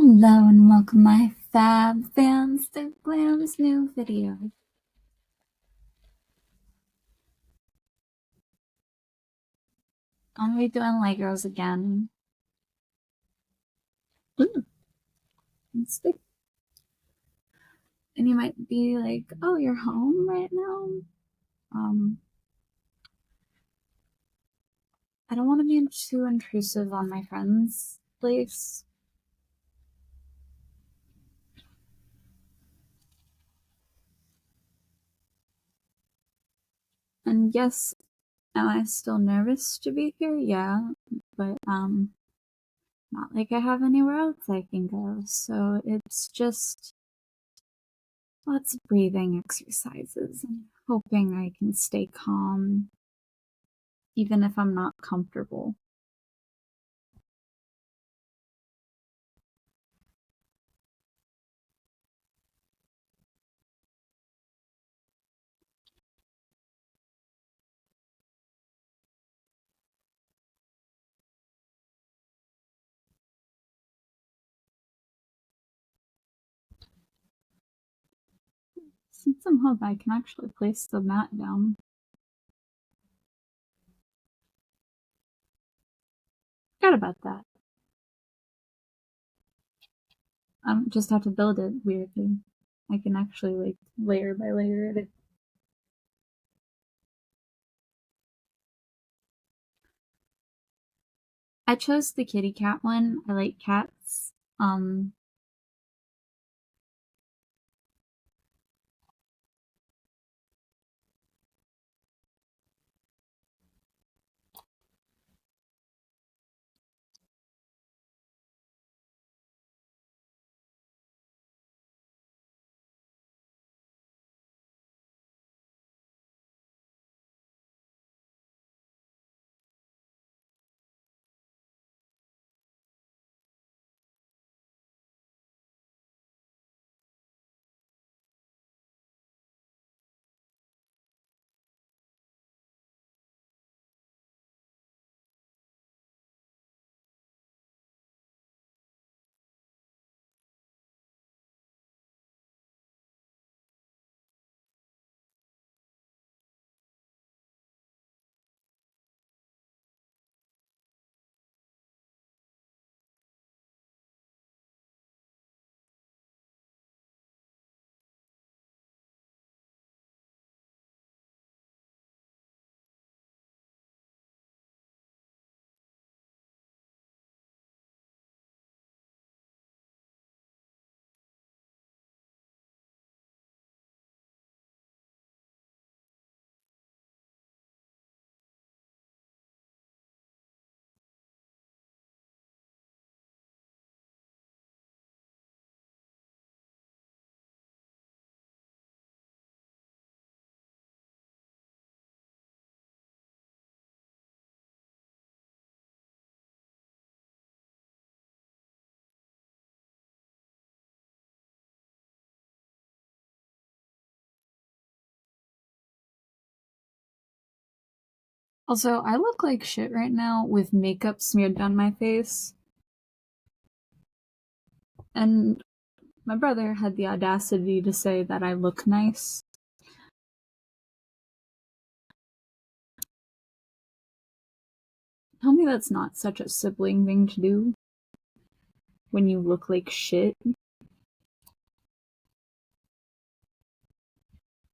Hello and welcome my fab fans to Glam's new video. I'm gonna be doing Legos again. Ooh, and you might be like, oh, you're home right now? I don't want to be too intrusive on my friend's place. And yes, am I still nervous to be here? Yeah, but not like I have anywhere else I can go. So it's just lots of breathing exercises and hoping I can stay calm even if I'm not comfortable. Since I'm home, I can actually place the mat down. Forgot about that. I don't just have to build it weirdly. I can actually like layer by layer it. I chose the kitty cat one. I like cats. Also, I look like shit right now with makeup smeared down my face. And my brother had the audacity to say that I look nice. Tell me that's not such a sibling thing to do when you look like shit.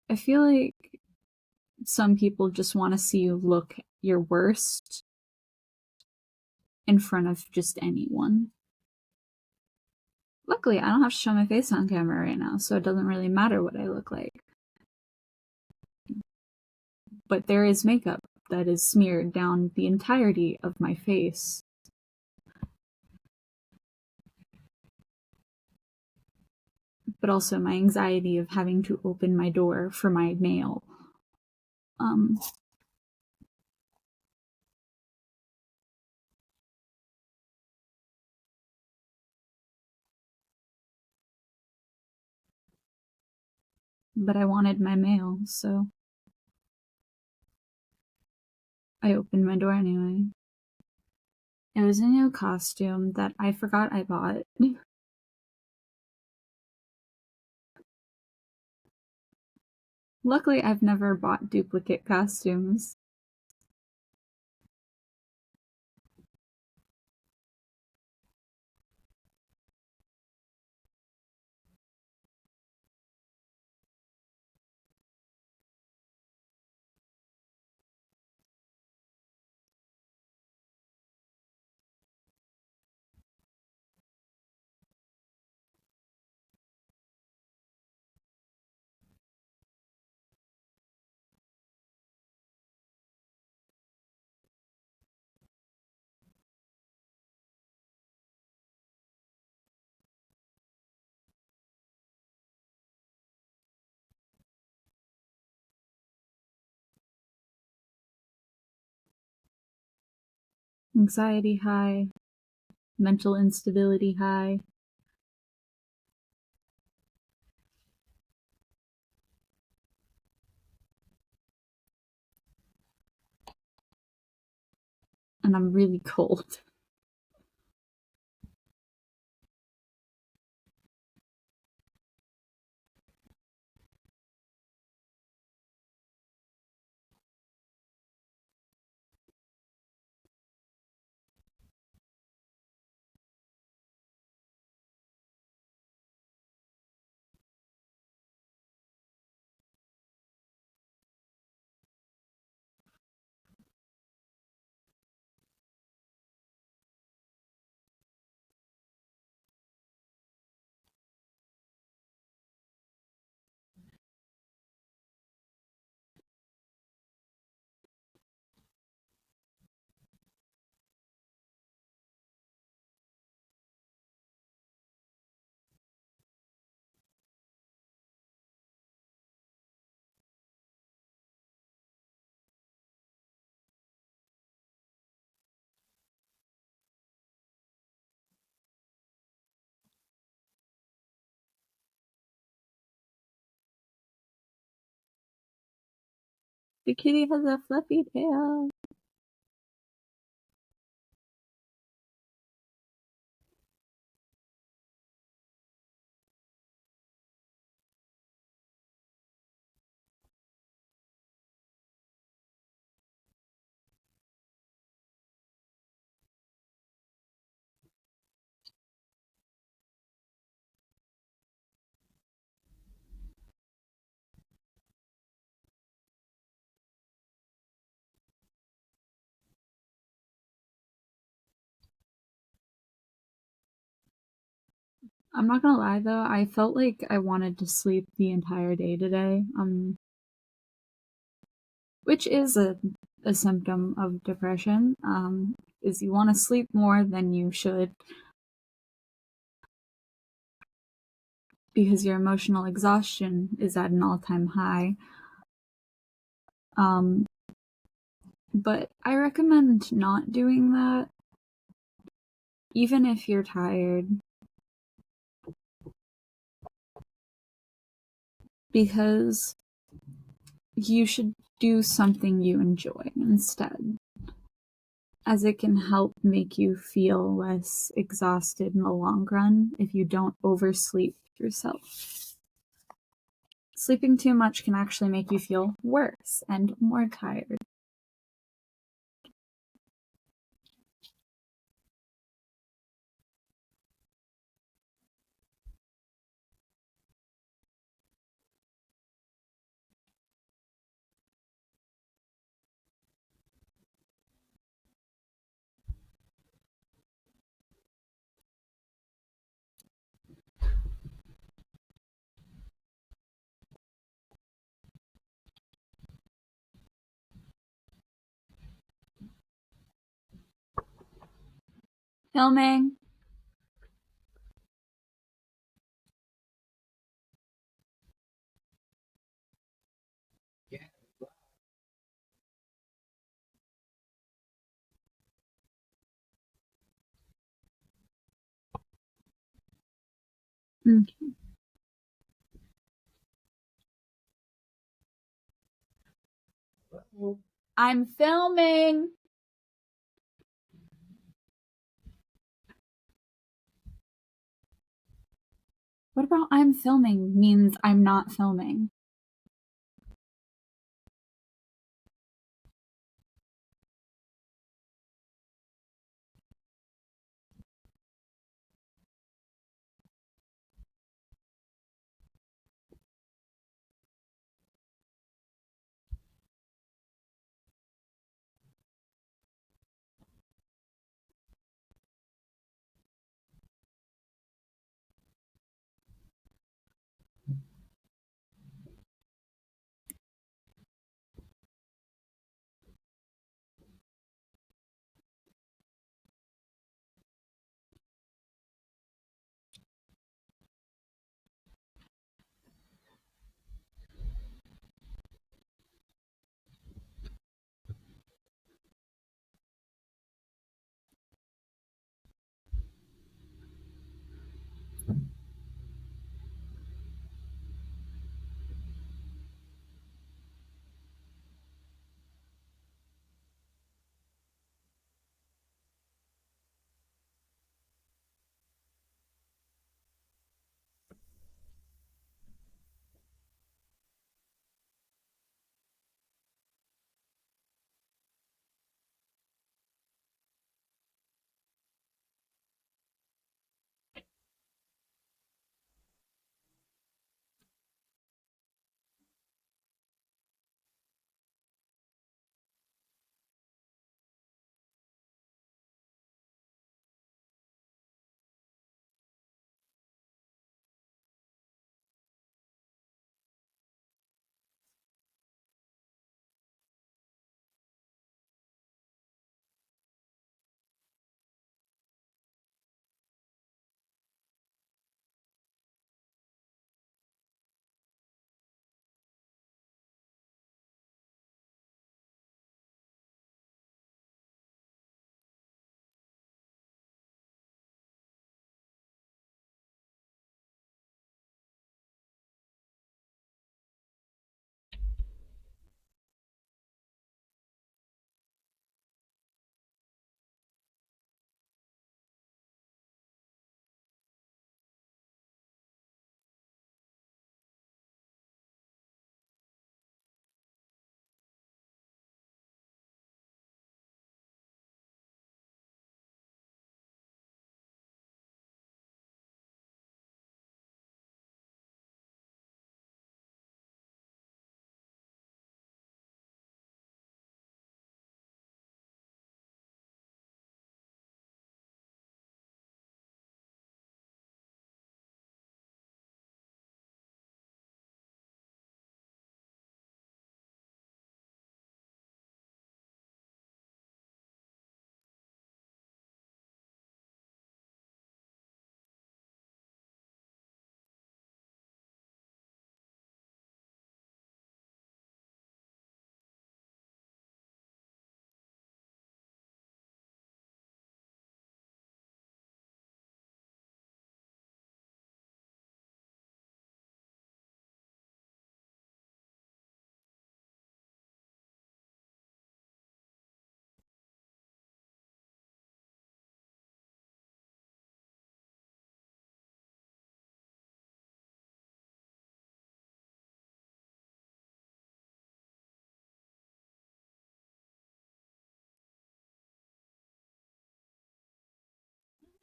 I feel like some people just want to see you look your worst in front of just anyone. Luckily, I don't have to show my face on camera right now, so it doesn't really matter what I look like. But there is makeup that is smeared down the entirety of my face. But also my anxiety of having to open my door for my mail. But I wanted my mail, so I opened my door anyway. It was a new costume that I forgot I bought. Luckily, I've never bought duplicate costumes. Anxiety high, mental instability high. And I'm really cold. The kitty has a fluffy tail. I'm not gonna lie though, I felt like I wanted to sleep the entire day today. Which is a symptom of depression, is you want to sleep more than you should because your emotional exhaustion is at an all-time high. Um, but I recommend not doing that, even if you're tired, because you should do something you enjoy instead, as it can help make you feel less exhausted in the long run if you don't oversleep yourself. Sleeping too much can actually make you feel worse and more tired. Filming. Okay. I'm filming. What about I'm filming means I'm not filming?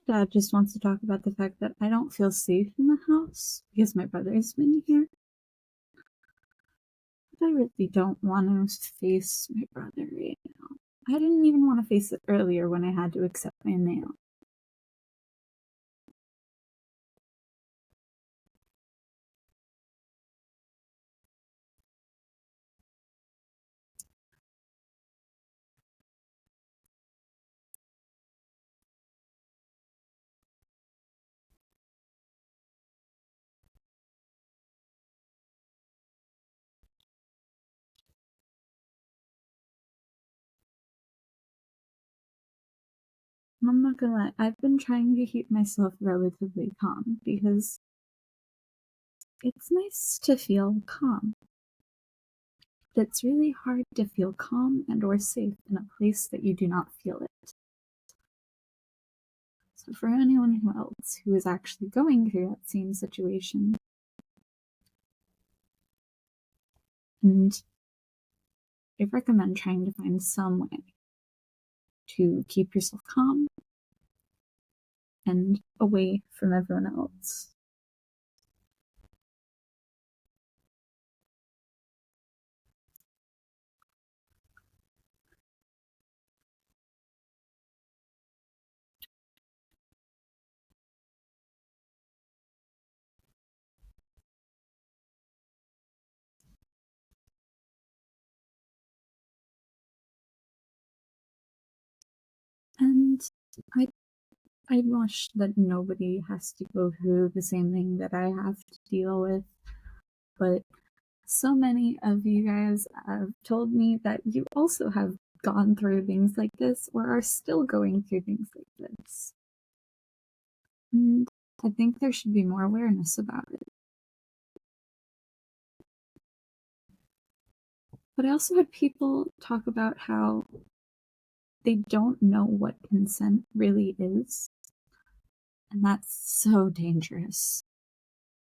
Dad just wants to talk about the fact that I don't feel safe in the house because my brother's been here. But I really don't want to face my brother right now. I didn't even want to face it earlier when I had to accept my mail. I'm not gonna lie, I've been trying to keep myself relatively calm because it's nice to feel calm. But it's really hard to feel calm and or safe in a place that you do not feel it. So for anyone else who is actually going through that same situation, and I recommend trying to find some way to keep yourself calm and away from everyone else. And I I wish that nobody has to go through the same thing that I have to deal with, but so many of you guys have told me that you also have gone through things like this or are still going through things like this. And I think there should be more awareness about it. But I also had people talk about how they don't know what consent really is. And that's so dangerous.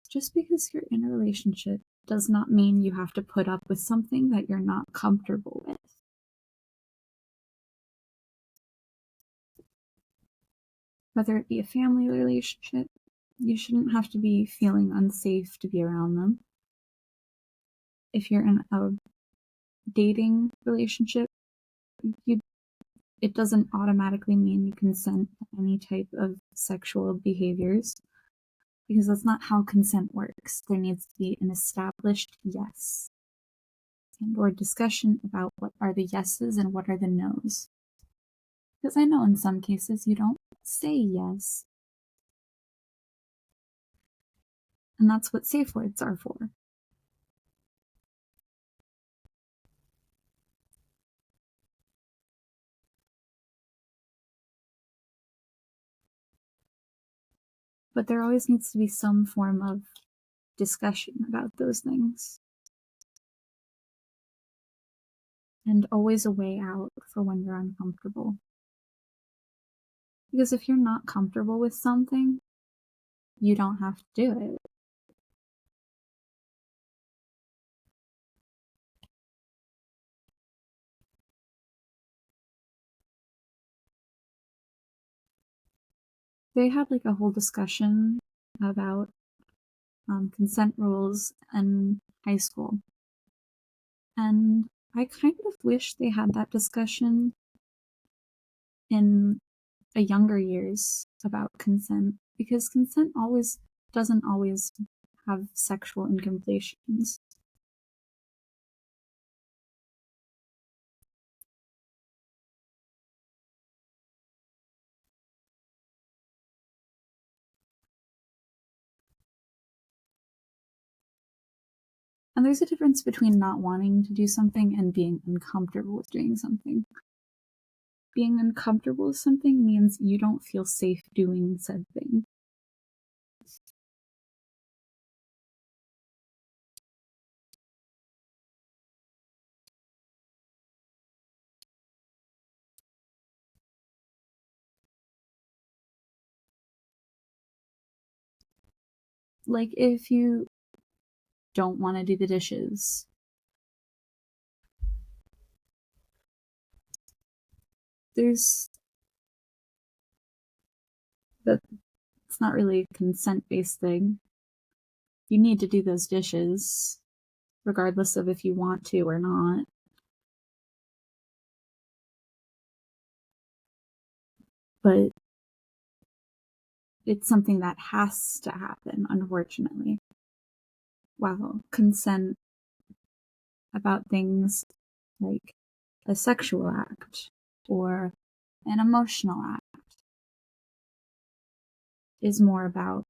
Just because you're in a relationship does not mean you have to put up with something that you're not comfortable with. Whether it be a family relationship, you shouldn't have to be feeling unsafe to be around them. If you're in a dating relationship, it doesn't automatically mean you consent to any type of sexual behaviors, because that's not how consent works. There needs to be an established yes and or discussion about what are the yeses and what are the nos. Because I know in some cases you don't say yes. And that's what safe words are for. But there always needs to be some form of discussion about those things. And always a way out for when you're uncomfortable. Because if you're not comfortable with something, you don't have to do it. They had like a whole discussion about consent rules in high school. And I kind of wish they had that discussion in a younger years about consent, because consent doesn't always have sexual incompletions. And there's a difference between not wanting to do something and being uncomfortable with doing something. Being uncomfortable with something means you don't feel safe doing said thing. Like if you don't want to do the dishes, there's It's not really a consent-based thing. You need to do those dishes, regardless of if you want to or not. But it's something that has to happen, unfortunately. While consent about things like a sexual act or an emotional act is more about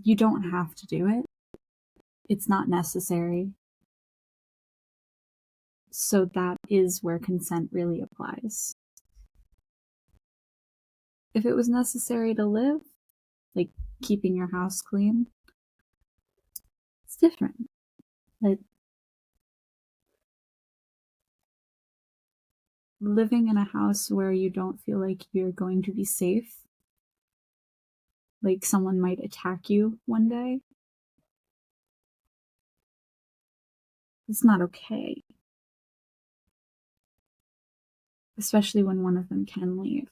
you don't have to do it. It's not necessary. So that is where consent really applies. If it was necessary to live, like keeping your house clean, it's different. Like living in a house where you don't feel like you're going to be safe, like someone might attack you one day, it's not okay. Especially when one of them can leave.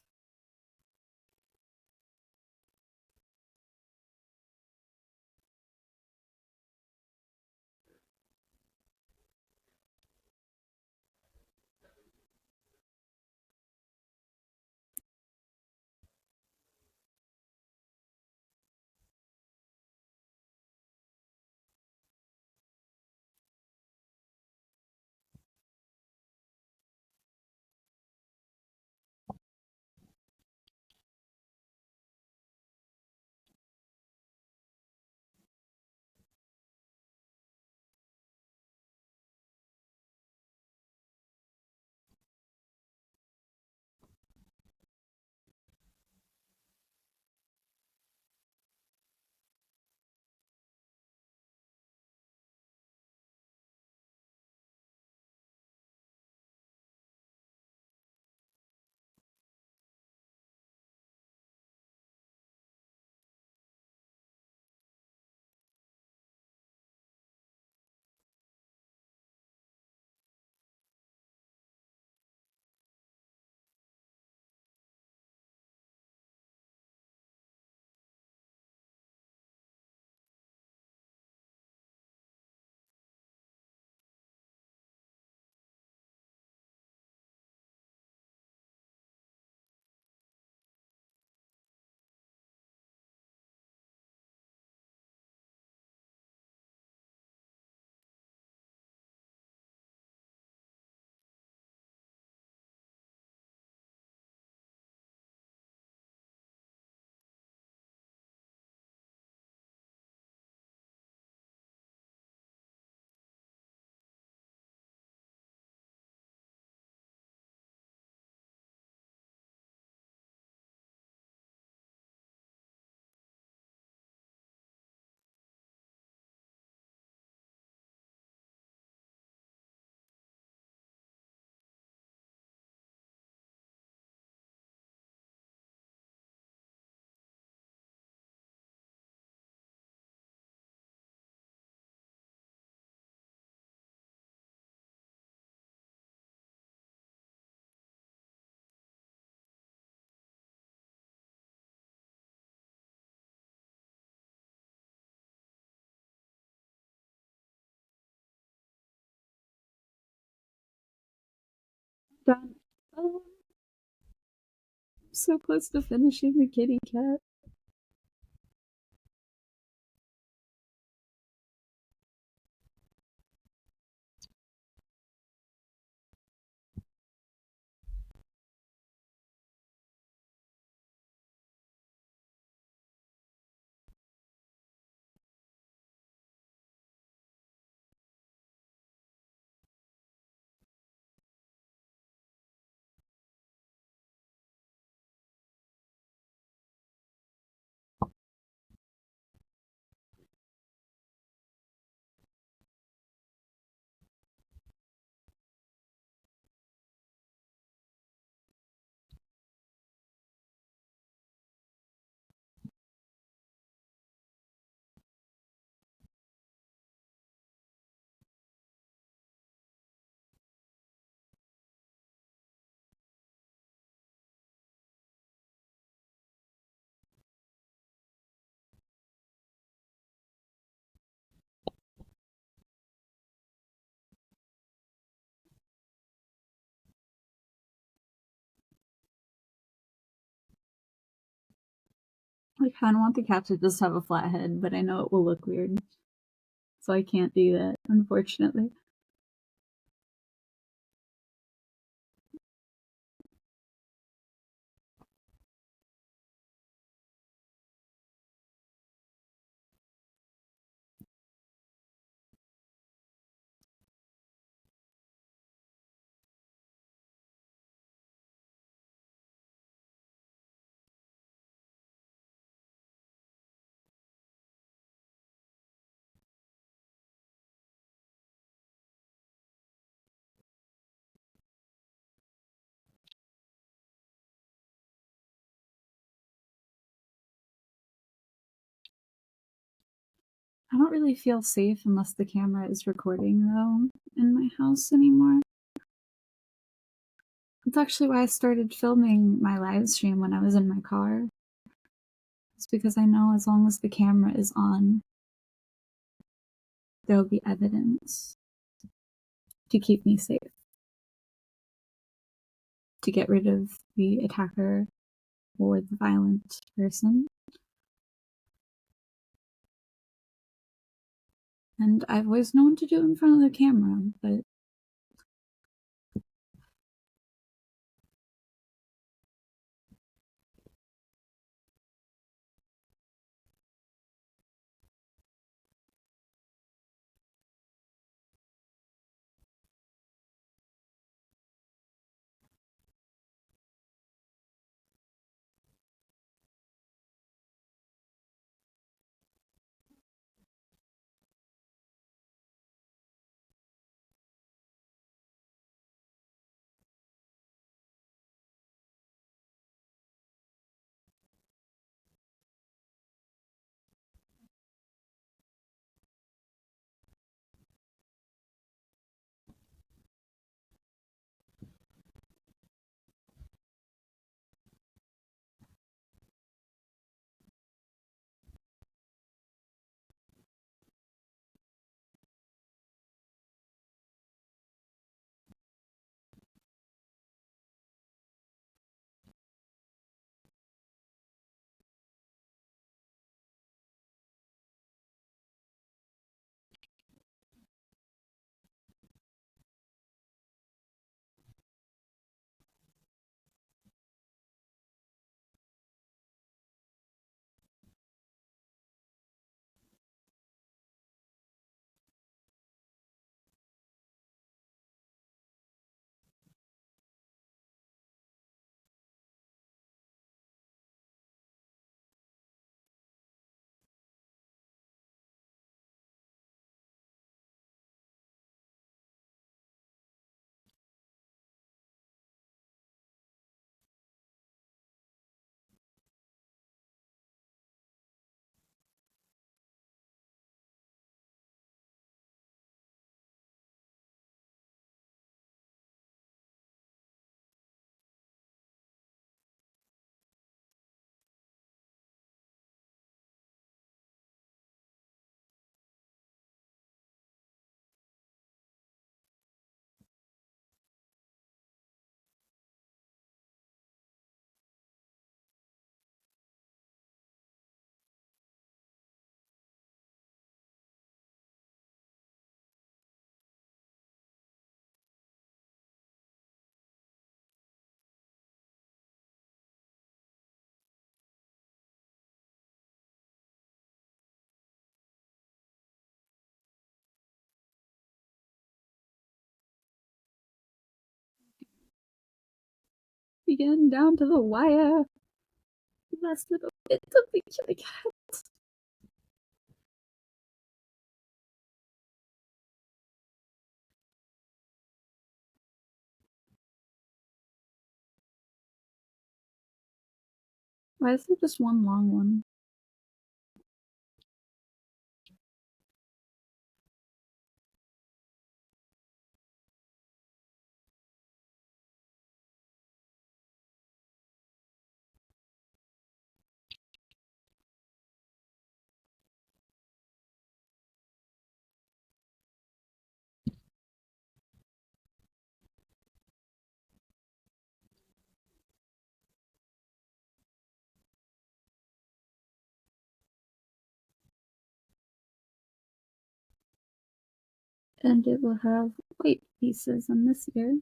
Done. Oh, I'm so close to finishing the kitty cat. I kinda want the cat to just have a flat head, but I know it will look weird, so I can't do that, unfortunately. I don't really feel safe unless the camera is recording, though, in my house anymore. That's actually why I started filming my live stream when I was in my car. It's because I know as long as the camera is on, there'll be evidence to keep me safe, to get rid of the attacker or the violent person. And I've always known to do it in front of the camera, but again, down to the wire. Last little bit of the kitty cat. Why is there just one long one? And it will have white pieces in this ear.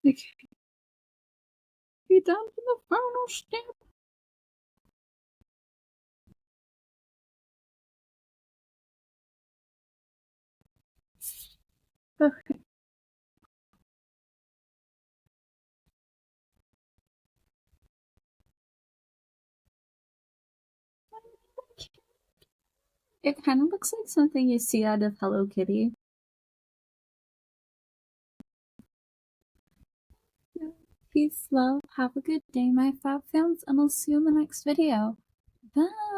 Okay, be down to the final step. Okay. It kind of looks like something you see out of Hello Kitty. Peace, love, have a good day, my fab fans, and I'll see you in the next video. Bye!